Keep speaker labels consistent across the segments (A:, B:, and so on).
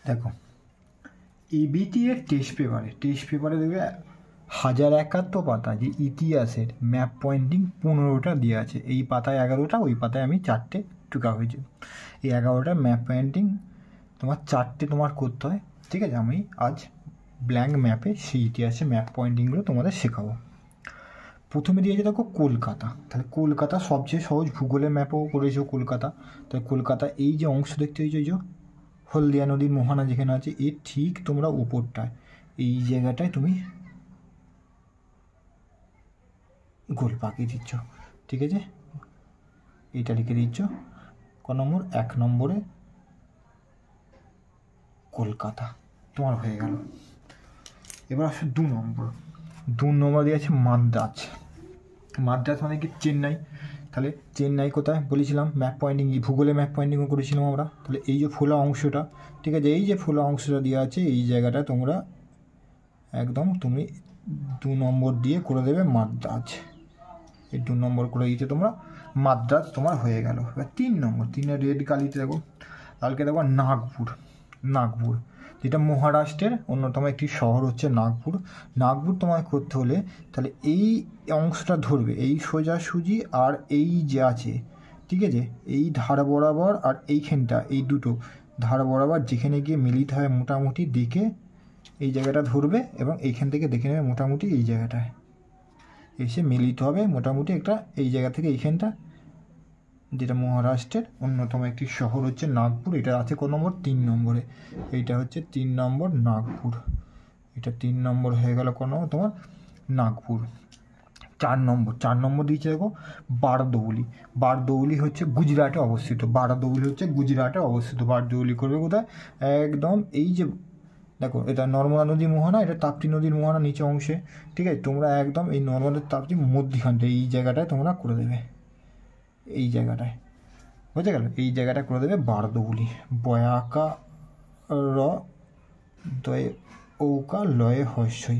A: দেখো এবিটি এর টেস্ট পেপারে দেখবে 1071 পাতা যে ইতিহাসের ম্যাপ পয়েন্টিং 15টা দেওয়া আছে। এই পাতায় 11টা, ওই পাতায় আমি 4টে টুকা হয়েছে। এই 11টা ম্যাপ পয়েন্টিং তোমার 4টে তোমার করতে হয়, ঠিক আছে। আমি আজ ব্ল্যাঙ্ক ম্যাপে সেই ইতিহাসে ম্যাপ পয়েন্টিংগুলো তোমাদের শেখাবো। প্রথমে দিয়েছে দেখো কলকাতা, তাহলে কলকাতা সবচেয়ে সহজ, ভূগোলের ম্যাপও করেছো কলকাতা। তাহলে কলকাতা এই যে অংশ দেখতে হয়েছে, এই যে হলদিয়া নদীর মোহনা যেখানে আছে, এর ঠিক তোমরা উপরটায় এই জায়গাটায় তুমি গোল পাকিয়ে দিচ্ছ, ঠিক আছে। এইটা লিখে দিচ্ছ ক নম্বর, 1 নম্বরে কলকাতা তোমার হয়ে গেল। এবার আসো 2 নম্বর দিয়ে আছে মাদ্রাজ মানে কি চেন্নাই। তাহলে চেন্নাই কোথায় বলেছিলাম, ম্যাপ পয়েন্টিং, ভূগোলে ম্যাপ পয়েন্টিংও করেছিলাম আমরা। তাহলে এই যে ফোলা অংশটা, ঠিক আছে, এই যে ফোলা অংশটা দেওয়া আছে, এই জায়গাটা তোমরা একদম তুমি 2 নম্বর দিয়ে করে দেবে মাদ্রাজ। এই 2 নম্বর করে দিতে তোমরা মাদ্রাজ তোমার হয়ে গেল। এবার 3 নম্বর, 3-এ রেড কালিতে দেখো, কালকে দেখো নাগপুর যেটা মহারাষ্ট্রের অন্যতম একটি শহর হচ্ছে নাগপুর তোমায় করতে হলে তাহলে এই অংশটা ধরবে, এই সোজাসুজি আর এই যে আছে, ঠিক আছে, এই ধার বরাবর আর এইখানটা, এই দুটো ধার বরাবর যেখানে গিয়ে মিলিত হয় মোটামুটি দেখে এই জায়গাটা ধরবে, এবং এইখান থেকে দেখে নেবে মোটামুটি এই জায়গাটায় এসে মিলিত হবে মোটামুটি একটা, এই জায়গা থেকে এইখানটা, যেটা মহারাষ্ট্রের অন্যতম একটি শহর হচ্ছে নাগপুর। এটা আছে কোন নম্বর, 3 নম্বরে। এইটা হচ্ছে 3 নম্বর নাগপুর। এটা 3 নম্বর হয়ে গেল কোন নম্বর তোমার নাগপুর। 4 নম্বর দিয়েছে দেখো বারদৌলি হচ্ছে গুজরাটে অবস্থিত। বারদৌলি করবে কোথায়, একদম এই যে দেখো, এটা নর্মদা নদীর মোহনা, এটা তাপ্তি নদীর মোহনা নিচে অংশে, ঠিক আছে। তোমরা একদম এই নর্মদা তাপ্তির মধ্যখানটা এই জায়গাটায় তোমরা করে দেবে, এই জায়গাটায় বুঝে গেল, এই জায়গাটা করে দেবে বারদৌলি। বয়াকা র দয়ে ঔকা লয়ে হস্যই,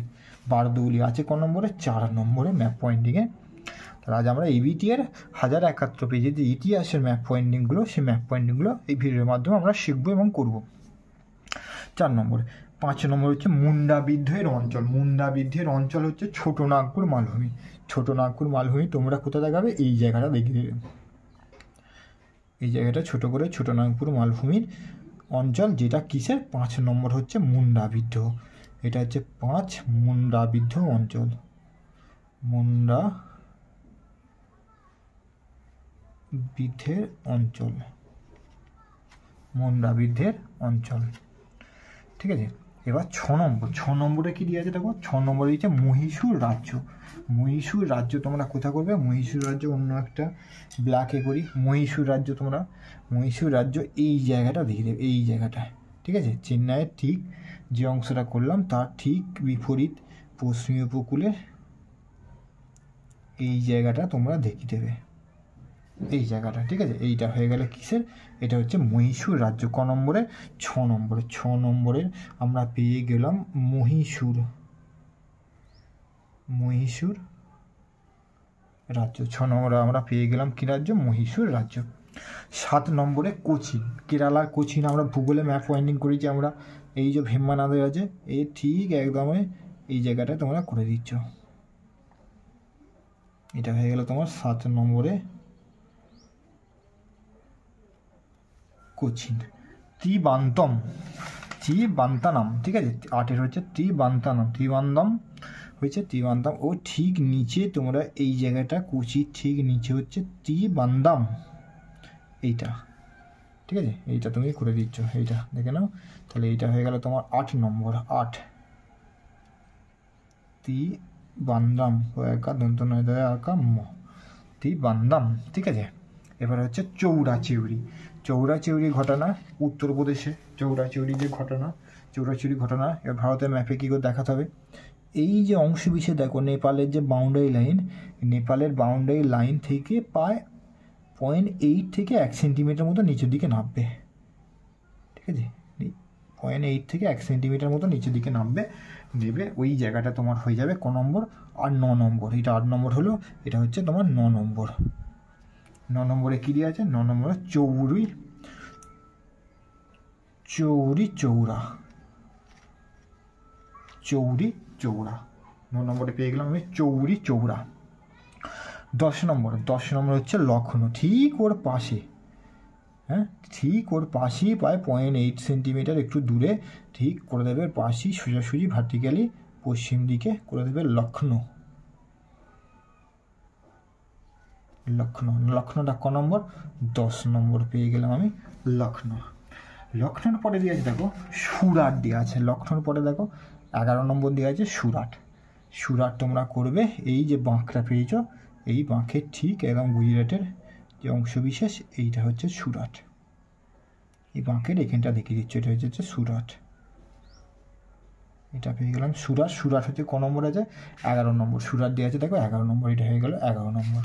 A: বারদৌলি আছে কোন নম্বরে, 4 নম্বরে ম্যাপ পয়েন্টিংয়ে। তাহলে আজ আমরা এবিটি এর 1071 পেজের যে ইতিহাসের ম্যাপ পয়েন্টিংগুলো, সেই ম্যাপ পয়েন্টিংগুলো এই ভিডিওর মাধ্যমে আমরা শিখবো এবং করব। 4 নম্বরে। 5 নম্বর হচ্ছে মুন্ডা বিদ্রোহের অঞ্চল হচ্ছে ছোট নাগপুর মালভূমি। তোমরা কোথায় দেখাবে, এই জায়গাটা দেখিয়ে দেবে, এই জায়গাটা ছোট করে ছোট নাগপুর মালভূমির অঞ্চল, যেটা কিসের, 5 নম্বর হচ্ছে মুন্ডা বিদ্রোহ। এটা হচ্ছে 5 মুন্ডা বিদ্রোহ অঞ্চল, মুন্ডা বিদ্রোহের অঞ্চল, ঠিক আছে। এবার 6 নম্বরে কি দিয়ে আছে দেখো, 6 নম্বরে দিয়েছে মহীশূর রাজ্য। তোমরা কোথা করবে, মহীশূর রাজ্য, অন্য একটা ব্ল্যাকে করি, মহীশূর রাজ্য এই জায়গাটা দেখে দেবে, এই জায়গাটায়, ঠিক আছে। চেন্নাইয়ের ঠিক যে অংশটা করলাম তার ঠিক বিপরীত পশ্চিম উপকূলের এই জায়গাটা তোমরা দেখিয়ে দেবে, এই জায়গাটা, ঠিক আছে। এইটা হয়ে গেলে কিসের, এটা হচ্ছে মহীশূর রাজ্য। ক নম্বরে, 6 নম্বরে আমরা পেয়ে গেলাম মহীশূর রাজ্য। 6 নম্বরে আমরা পেয়ে গেলাম কি রাজ্য, মহীশূর রাজ্য। 7 নম্বরে কোচিন, কেরালার কোচিন। আমরা ভূগোলে ম্যাপ পয়েন্টিং করেছি আমরা, এই যে ভীমানাদের আছে, এই ঠিক একদমই এই জায়গাটায় তোমরা করে দিচ্ছ। এটা হয়ে গেল তোমার 7 নম্বরে কোচিন। ত্রিবান্তানাম, ঠিক আছে। 8 হচ্ছে ত্রিবান্দাম হয়েছে ত্রিবান্দাম, ও ঠিক নিচে তোমরা এই জায়গাটা, কোচির ঠিক নিচে হচ্ছে ত্রিবান্দাম, এইটা, ঠিক আছে। এইটা তুমি করে দিচ্ছ, এইটা দেখে নাও। তাহলে এইটা হয়ে গেল তোমার 8 নম্বর। 8 ত্রিবান্দাম, একা দন্ত নয় দয়া আঁকা ম, ত্রিবান্দাম, ঠিক আছে। এবার হচ্ছে চৌরাচিউরি ঘটনা, উত্তরপ্রদেশে চৌরাচিউরি ঘটনা। এবার ভারতের ম্যাপে কী করে দেখাতে হবে, এই যে অংশ বিশেষ দেখো, নেপালের যে বাউন্ডারি লাইন থেকে প্রায় 0.8 থেকে 1 সেন্টিমিটার মতো নিচের দিকে নামবে, ঠিক আছে। 0.8 থেকে 1 সেন্টিমিটার মতো নিচের দিকে নেবে, ওই জায়গাটা তোমার হয়ে যাবে ক নম্বর, আর 9 নম্বর। এটা 8 নম্বর হলো, এটা হচ্ছে তোমার 9 নম্বর। 9 নম্বরে কী দিয়ে আছে, 9 নম্বরে চৌরি চৌরা, চৌরি চৌরা 9 নম্বরে পেয়ে গেলাম আমি চৌরি চৌরা। 10 নম্বর হচ্ছে লখনৌ, ঠিক ওর পাশে, হ্যাঁ ঠিক ওর পাশেই প্রায় 0.8 সেন্টিমিটার একটু দূরে ঠিক করে দেবে, পাশেই সোজাসুজি ভার্টিক্যালি পশ্চিম দিকে করে দেবে লখনৌ। লখনৌটা ক নম্বর? 10 নম্বর পেয়ে গেলাম আমি লখনৌ। লখনৌর পরে দিয়ে আছে দেখো সুরাট দিয়ে আছে, লখনৌর পরে দেখো 11 নম্বর দিয়ে আছে সুরাট। সুরাট তোমরা করবে এই যে বাঁকটা পেয়েছো, এই বাঁকের ঠিক একদম গুজরাটের যে অংশবিশেষ এইটা হচ্ছে সুরাট, এই বাঁকের এখানটা দেখিয়ে দিচ্ছ, এটা হচ্ছে সুরাট, এটা পেয়ে গেলাম সুরাট। সুরাট হচ্ছে ক নম্বর আছে? 11 নম্বর। সুরাট দিয়ে আছে দেখো 11 নম্বর, এটা হয়ে গেল 11 নম্বর।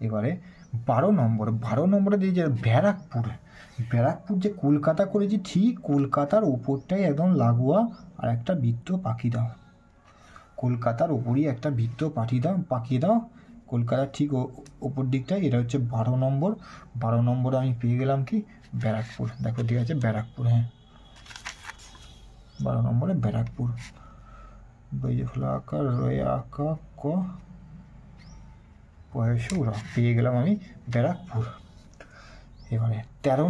A: এবারে 12 নম্বরে দিয়ে যে ব্যারাকপুর, ব্যারাকপুর যে কলকাতা করেছি ঠিক কলকাতার ওপরটাই একদম লাগোয়া আর একটা বৃত্ত পাকিয়ে দাও, কলকাতার ওপরই একটা বৃত্ত পাকিয়ে দাও কলকাতার ঠিক ওপর দিকটায়, এটা হচ্ছে 12 নম্বর। 12 নম্বরে আমি পেয়ে গেলাম কি ব্যারাকপুর, দেখো ঠিক আছে ব্যারাকপুর, হ্যাঁ 12 নম্বরে ব্যারাকপুর। বৈজফলা আকার রয়ে আঁকা ক পয়সা পেয়ে গেলাম আমি ব্যারাকপুর। এবারে 13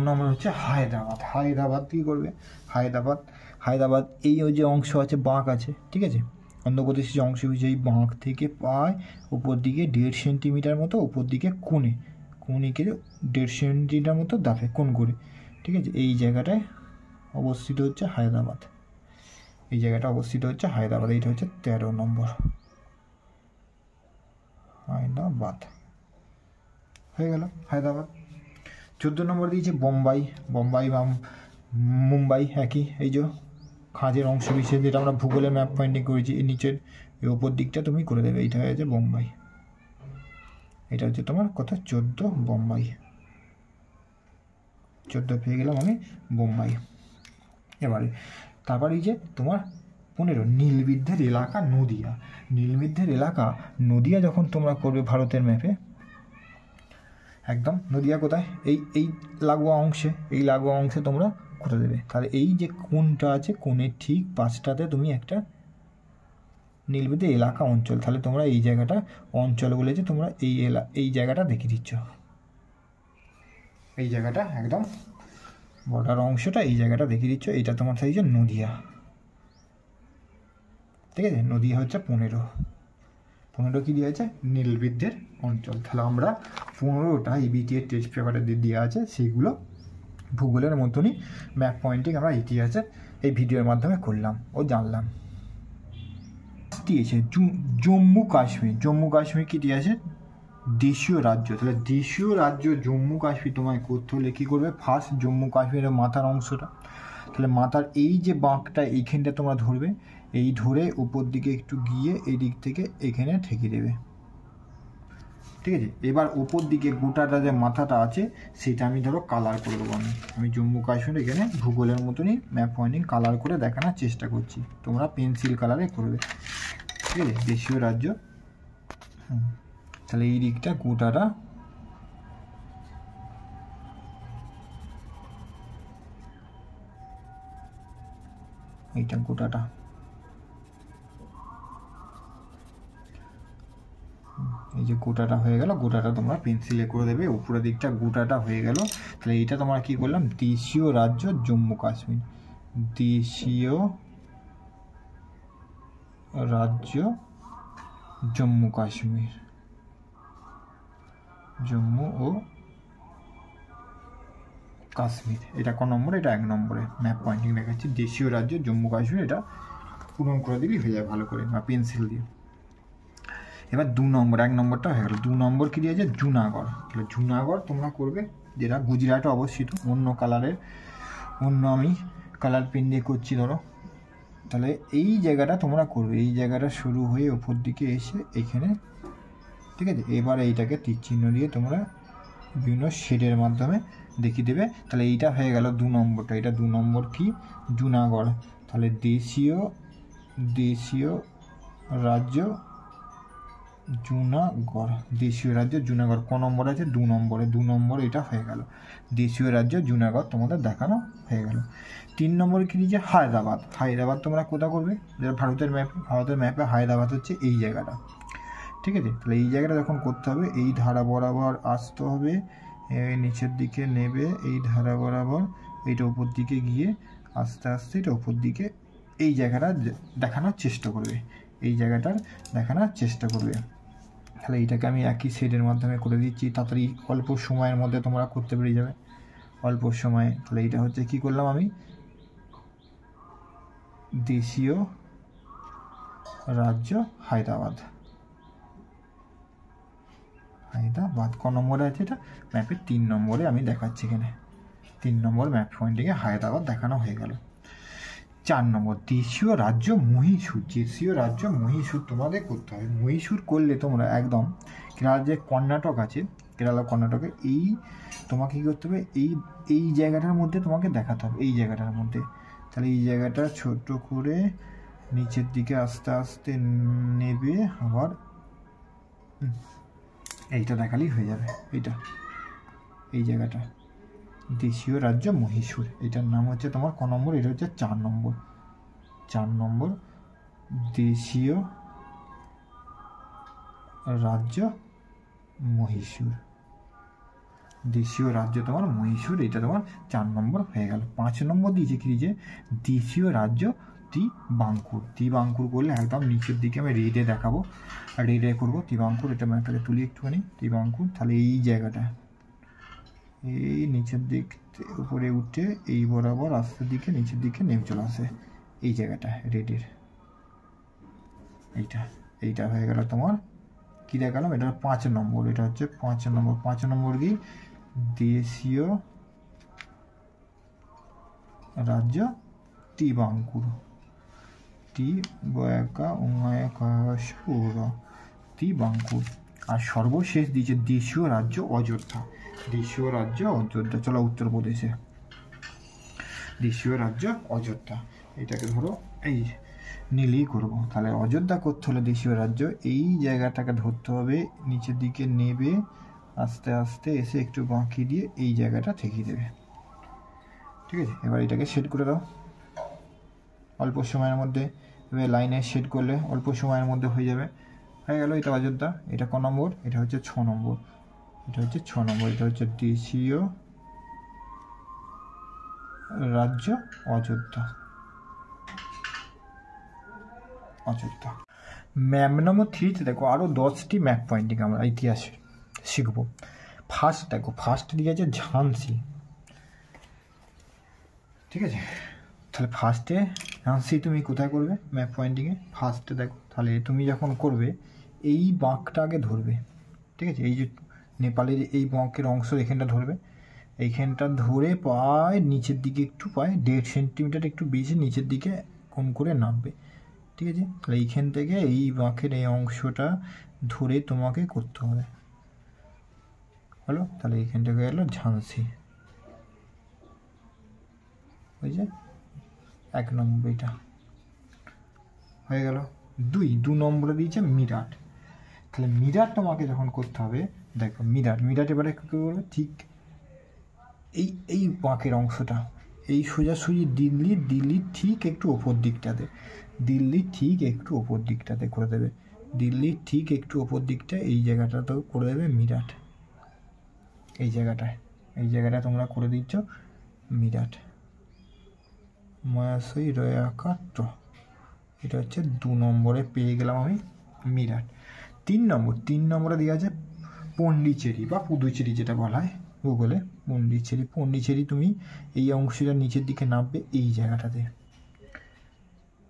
A: নম্বর হচ্ছে হায়দ্রাবাদ। হায়দ্রাবাদ কী করবে? হায়দ্রাবাদ এই যে অংশ আছে বাঁক আছে, ঠিক আছে, অন্ধ্রপ্রদেশ যে অংশ এই বাঁক থেকে প্রায় উপর দিকে 1.5 সেন্টিমিটার মতো উপর দিকে কোণেকে 1.5 সেন্টিমিটার মতো দাফে কোণ করে, ঠিক আছে, এই জায়গাটায় অবস্থিত হচ্ছে হায়দ্রাবাদ, এই জায়গাটা অবস্থিত হচ্ছে হায়দ্রাবাদ, এইটা হচ্ছে 13 নম্বর হায়দ্রাবাদ হয়ে গেল হায়দ্রাবাদ। 14 নম্বর দিয়েছে বোম্বাই বা মুম্বাই, একই এই যে খাঁজের অংশ বিশেষ যেটা আমরা ভূগোলে ম্যাপ পয়েন্টিং করেছি, এই নিচের এই ওপর দিকটা তুমি করে দেবে, এইটা হয়ে যাচ্ছে বোম্বাই, এটা হচ্ছে তোমার কত 14 বোম্বাই, 14 পেয়ে গেলাম আমি বোম্বাই। এবারে তারপর এই যে তোমার 15 নীলবিদ্ধের এলাকা নদিয়া। নীলবিদ্ধের এলাকা নদিয়া যখন তোমরা করবে ভারতের ম্যাপে, একদম নদিয়া কোথায়? এই লাগোয়া অংশে তোমরা করে দেবে, তাহলে এই যে কোণটা আছে কোণের ঠিক পাশটাতে তুমি একটা নীলবিদ্ধ এলাকা অঞ্চল, তাহলে তোমরা এই জায়গাটা অঞ্চল বলেছে, তোমরা এই জায়গাটা দেখিয়ে দিচ্ছ, এই জায়গাটা একদম বর্ডার অংশটা এই জায়গাটা দেখিয়ে দিচ্ছ, এইটা তোমার থাকছে নদিয়া, ঠিক আছে। নদিয়া হচ্ছে 15 কি দিয়েছে? নীলবিদ্ধের অঞ্চল। তাহলে আমরা 15টা ইবিটিএর টেস্ট পেপারে দেওয়া আছে সেইগুলো ভূগোলের মতনই ম্যাপ পয়েন্টিং আমরা ইতিহাসের এই ভিডিওর মাধ্যমে করলাম ও জানলাম। দিয়েছে জম্মু কাশ্মীর কি দিয়েছে? দেশীয় রাজ্য। তাহলে দেশীয় রাজ্য জম্মু কাশ্মীর তোমায় করতে হলে কী করবে? ফার্স্ট জম্মু কাশ্মীরের মাথার অংশটা, তাহলে মাথার এই যে বাঁকটা এইখানটা তোমরা ধরবে, এই ধরে উপর দিকে একটু গিয়ে এই দিক থেকে এখানে ঠেকে দেবে, ঠিক আছে। এবার উপর দিকে গোটাটা যে মাথাটা আছে সেটা আমি ধরো কালার করে দেবো, আমি জম্মু কাশ্মীর এখানে ভূগোলের মতনই ম্যাপ পয়েন্টিং কালার করে দেখানোর চেষ্টা করছি, তোমরা পেন্সিল কালারে করবে, ঠিক আছে। দেশীয় রাজ্য, তাহলে এই দিকটা গোটাটা এইটা গোটাটা এই যে গোটাটা হয়ে গেল, গোটাটা তোমরা পেন্সিলে করে দেবে, উপরের দিকটা গোটাটা হয়ে গেল। তাহলে এইটা তোমরা কি করলাম? দেশীয় রাজ্য জম্মু কাশ্মীর, দেশীয় রাজ্য জম্মু কাশ্মীর, জম্মু ও কাশ্মীর, এটা ক নম্বরে? এটা 1 নম্বরে ম্যাপ পয়েন্টিং দেখাচ্ছি, দেশীয় রাজ্য জম্মু কাশ্মীর, এটা পূরণ করে দিলেই হয়ে যায় ভালো করে বা পেন্সিল দিয়ে। এবার 2 নম্বর, 1 নম্বরটা হয়ে গেল। 2 নম্বর কী দিয়েছে? জুনাগড়। তাহলে জুনাগড় তোমরা করবে, যেটা গুজরাটে অবস্থিত, অন্য কালারের, অন্য আমি কালার পেন দিয়ে করছি ধরো, তাহলে এই জায়গাটা তোমরা করবে, এই জায়গাটা শুরু হয়ে ওপর দিকে এসে এখানে, ঠিক আছে। এবার এইটাকে তীর চিহ্ন দিয়ে তোমরা বিভিন্ন শেডের মাধ্যমে দেখিয়ে দেবে। তাহলে এইটা হয়ে গেল 2 নম্বরটা। এটা 2 নম্বর কি? জুনাগড়। তাহলে দেশীয় রাজ্য জুনাগড়, দেশীয় রাজ্য জুনাগড়। ক নম্বর আছে? 2 নম্বরে। 2 নম্বর এটা হয়ে গেল, দেশীয় রাজ্য জুনাগড় তোমাদের দেখানো হয়ে গেল। 3 নম্বরে কী দিয়েছে? হায়দ্রাবাদ। হায়দ্রাবাদ তোমরা কোথায় করবে? যেটা ভারতের ম্যাপে হায়দ্রাবাদ হচ্ছে এই জায়গাটা, ঠিক আছে? তাহলে এই জায়গাটা যখন করতে হবে, এই ধারা বরাবর আসতে হবে, নিচের দিকে নেবে, এই ধারা বরাবর এইটা উপর দিকে গিয়ে আস্তে আস্তে এটা উপর দিকে এই জায়গাটা দেখানোর চেষ্টা করবে, এই জায়গাটার দেখানোর চেষ্টা করবে। তাহলে এইটাকে আমি একই শেডের মাধ্যমে করে দিচ্ছি, তাড়াতাড়ি অল্প সময়ের মধ্যে তোমরা করতে পেরে যাবে, অল্প সময়ে। তাহলে এইটা হচ্ছে কি করলাম আমি? দেশীয় রাজ্য হায়দ্রাবাদ। হায়দ্রাবাদ ক নম্বরে আছে? এটা ম্যাপের 3 নম্বরে আমি দেখাচ্ছি এখানে, 3 নম্বর ম্যাপ পয়েন্টিংয়ে হায়দ্রাবাদ দেখানো হয়ে গেল। 4 নম্বর দেশীয় রাজ্য মহীশূর। দেশীয় রাজ্য মহীশূর তোমাদের করতে হবে। মহীশূর করলে তোমরা একদম কেরালার যে কর্ণাটক আছে, কেরালা কর্ণাটকে এই তোমাকে কী করতে হবে? এই জায়গাটার মধ্যে তোমাকে দেখাতে হবে, এই জায়গাটার মধ্যে। তাহলে এই জায়গাটা ছোট করে নিচের দিকে আস্তে আস্তে নেবে, আবার এইটা দেখালেই হয়ে যাবে। এই জায়গাটা দেশীয় রাজ্য মহীশূর, এটার নাম হচ্ছে তোমার ক নম্বর? এটা হচ্ছে 4 নম্বর। 4 নম্বর দেশীয় রাজ্য মহীশূর। দেশীয় রাজ্য তোমার মহীশূর, এটা তোমার 4 নম্বর হয়ে গেল। 5 নম্বর দিয়েছে কি? দিয়েছে দেশীয় রাজ্য ত্রিবাঙ্কুর। ত্রিবাঙ্কুর করলে একদম নিচের দিকে আমি রেডে দেখাবো, রেডে করবো ত্রিবাঙ্কুর। এটা ম্যাপটাকে তুলি একটুখানি, ত্রিবাঙ্কুর। তাহলে এই জায়গাটা, এই নিচের দিক উপরে উঠে এই বরাবর আস্তে দিকে নিচের দিকে নেমে চলে আসে, এই জায়গাটা রেডের, এইটা হয়ে গেল তোমার। কী দেখালাম? এটা 5 নম্বর, এটা হচ্ছে 5 নম্বর। 5 নম্বর কি? দেশীয় রাজ্য ত্রিবাঙ্কুর। ত্রিবাঙ্কুর। আর সর্বশেষ দিয়েছে দেশীয় রাজ্য অযোধ্যা। দেশীয় রাজ্য অযোধ্যা, চলো উত্তরপ্রদেশে দেশীয় রাজ্য অযোধ্যা। এটাকে ধরো এই নীলই করবো। তাহলে অযোধ্যা করতে হলে দেশীয় রাজ্য এই জায়গাটাকে ধরতে হবে, নিচের দিকে নেবে, আস্তে আস্তে এসে একটু বাঁকিয়ে দিয়ে এই জায়গাটা ঠেকিয়ে দেবে, ঠিক আছে? এবার এটাকে শেড করে দাও অল্প সময়ের মধ্যে। এবার লাইনে শেড করলে অল্প সময়ের মধ্যে হয়ে যাবে, হয়ে গেল। এটা অযোধ্যা। এটা ক নম্বর? এটা হচ্ছে 6 নম্বর। এটা হচ্ছে 6 নম্বর। এটা হচ্ছে দেশীয় রাজ্য অযোধ্যা। ম্যাপ নম্বর 3তে দেখো আরও 10টি ম্যাপ পয়েন্টিং আমরা ইতিহাসে শিখবো। ফার্স্ট দেখো, ফার্স্ট দিকে আছে ঝাঁসি, ঠিক আছে? তাহলে ফার্স্টে ঝাঁসি তুমি কোথায় করবে ম্যাপ পয়েন্টিংয়ে? ফার্স্টে দেখো, তাহলে তুমি যখন করবে এই বাঁকটা আগে ধরবে, ঠিক আছে? এই যে নেপালের এই বাঁকের অংশ এখানটা ধরবে, এইখানটা ধরে পায় নিচের দিকে একটু, পায় 1.5 সেন্টিমিটার একটু বেশি নিচের দিকে কোণ করে নামবে, ঠিক আছে? তাহলে এইখান থেকে এই বাঁকের এই অংশটা ধরে তোমাকে করতে হবে, হলো? তাহলে এইখানটাকে গেল ঝাঁসি, ওই যে 1 নম্বর এটা হয়ে গেল। 2 নম্বরে দিয়েছে মিরাট। তাহলে মিরাট তোমাকে যখন করতে হবে, দেখো মিরাট এবারে কী করবে? ঠিক এই বাঁকের অংশটা, এই সোজাসুজি দিল্লির ঠিক একটু ওপর দিকটাতে, করে দেবে। দিল্লির ঠিক একটু ওপর দিকটা এই জায়গাটাতেও করে দেবে মিরাট। এই জায়গাটা তোমরা করে দিচ্ছ মিরাট। ময়াসই রয়াকাট্ট, এটা হচ্ছে 2 নম্বরে পেয়ে গেলাম আমি মিরাট। 3 নম্বরে দেওয়া আছে পন্ডিচেরি বা পুদুচেরি যেটা বলা হয় গুগলে, পন্ডিচেরি তুমি এই অংশটা নিচের দিকে নামবে এই জায়গাটাতে,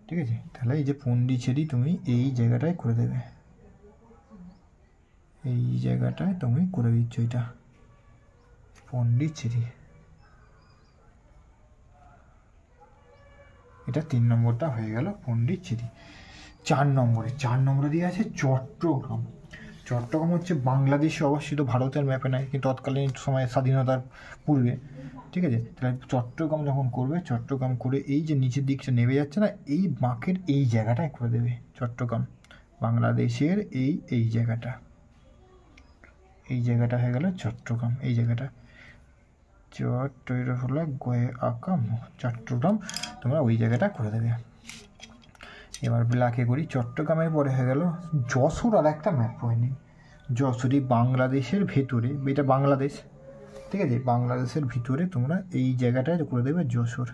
A: ঠিক আছে? তাহলে এই যে পন্ডিচেরি তুমি এই জায়গাটায় করে দেবে, এই জায়গাটায় তুমি করে দিচ্ছ এটা পন্ডিচেরি। এটা 3 নম্বরটা হয়ে গেল পন্ডিচেরি। 4 নম্বরে দিয়ে আছে চট্টগ্রাম। চট্টগ্রাম হচ্ছে বাংলাদেশে অবস্থিত, ভারতের ম্যাপে নাই, কিন্তু তৎকালীন সময়ে স্বাধীনতার পূর্বে, ঠিক আছে? তাহলে চট্টগ্রাম যখন করবে, চট্টগ্রাম করে এই যে নিচের দিকটা নেমে যাচ্ছে না, এই বাঁকের এই জায়গাটায় করে দেবে চট্টগ্রাম। বাংলাদেশের এই জায়গাটা, এই জায়গাটা হয়ে গেল চট্টগ্রাম। এই জায়গাটা চট্টগ্রাম হলো গয়ে আকাম চট্টগ্রাম, তোমরা ওই জায়গাটা করে দেবে। এবার ব্ল্যাকে করি। চট্টগ্রামের পরে হয়ে গেল যশোর। আর একটা ম্যাপ হয়নি, যশোরই বাংলাদেশের ভেতরে, এটা বাংলাদেশ, ঠিক আছে, বাংলাদেশের ভিতরে তোমরা এই জায়গাটায় করে দেবে যশোর।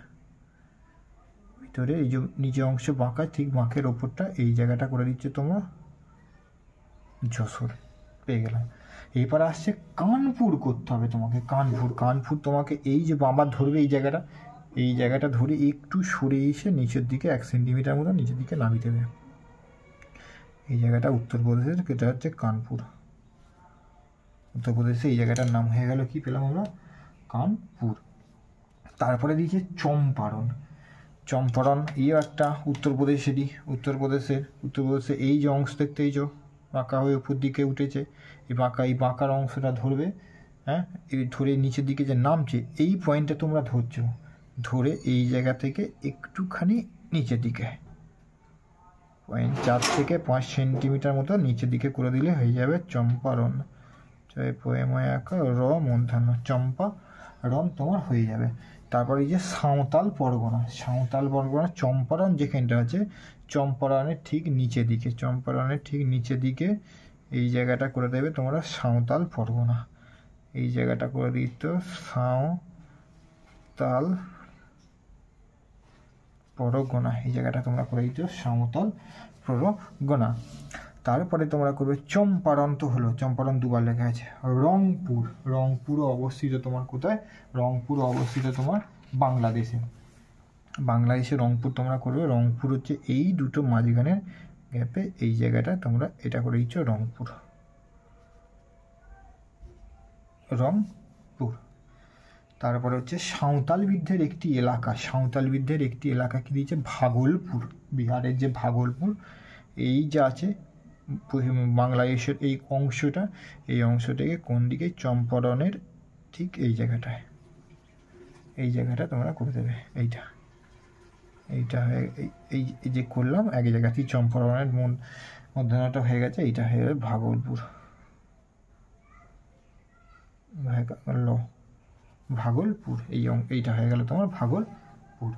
A: ভিতরে এই যে নিচে অংশ বাঁকা, ঠিক বাঁকের ওপরটা এই জায়গাটা করে দিচ্ছে তোমরা যশোর। পেয়ে গেলাম। এরপর আসছে কানপুর করতে হবে তোমাকে। কানপুর তোমাকে এই যে বাঁবার ধরবে এই জায়গাটা ধরে একটু সরে এসে নিচের দিকে 1 সেন্টিমিটার মতো নিচের দিকে নামিয়ে দেবে। এই জায়গাটা উত্তরপ্রদেশের, এটা হচ্ছে কানপুর। উত্তরপ্রদেশে এই জায়গাটার নাম হয়ে গেল, কি পেলাম আমরা, কানপুর। তারপরে দিয়েছে চম্পারণ, এই একটা উত্তরপ্রদেশে এই যে অংশ দেখতে, এই যে বাঁকা হয়ে উপর দিকে উঠেছে, এই বাঁকার অংশটা ধরবে, হ্যাঁ, এই ধরে নিচের দিকে যে নামছে এই পয়েন্টটা তোমরা ধরছো, ধরে এই জায়গা থেকে একটুখানি নিচের দিকে 4 থেকে 5 সেন্টিমিটার মতো নিচের দিকে করে দিলে হয়ে যাবে চম্পারণ। পোয়েময় আঁকা র মূর্ধন্য, চম্পারণ তোমার হয়ে যাবে। তারপরে এই যে সাঁওতাল পরগনা, চম্পারণ যেখানটা আছে, চম্পারণের ঠিক নিচের দিকে এই জায়গাটা করে দেবে তোমরা সাঁওতাল পরগনা। এই জায়গাটা করে দিত সাঁওতাল পরগনা, এই জায়গাটা তোমরা করে দিত সাঁওতাল পরগনা। তারপরে তোমরা করবে চম্পারণ, তো হলো চম্পারণ দুবার লেখা আছে। রংপুর অবস্থিত তোমার কোথায়, রংপুর অবস্থিত তোমার বাংলাদেশে রংপুর তোমরা করবে। রংপুর হচ্ছে এই দুটো মাঝখানের গ্যাপে এই জায়গাটা তোমরা এটা করে দিচ্ছ রংপুর। তারপরে হচ্ছে সাঁওতাল বৃদ্ধের একটি এলাকা, কি দিয়েছে, ভাগলপুর। বিহারের যে ভাগলপুর, এই যে আছে বাংলাদেশের এই অংশটাকে কোন দিকে, চম্পারণের ঠিক এই জায়গাটা তোমরা করে দেবে। এইটা এই যে করলাম এক জায়গাতেই চম্পারণের মধ্যাহ্নটা হয়ে গেছে, এইটা হয়ে যাবে ভাগলপুর। এইটা হয়ে গেল তোমার ভাগলপুর।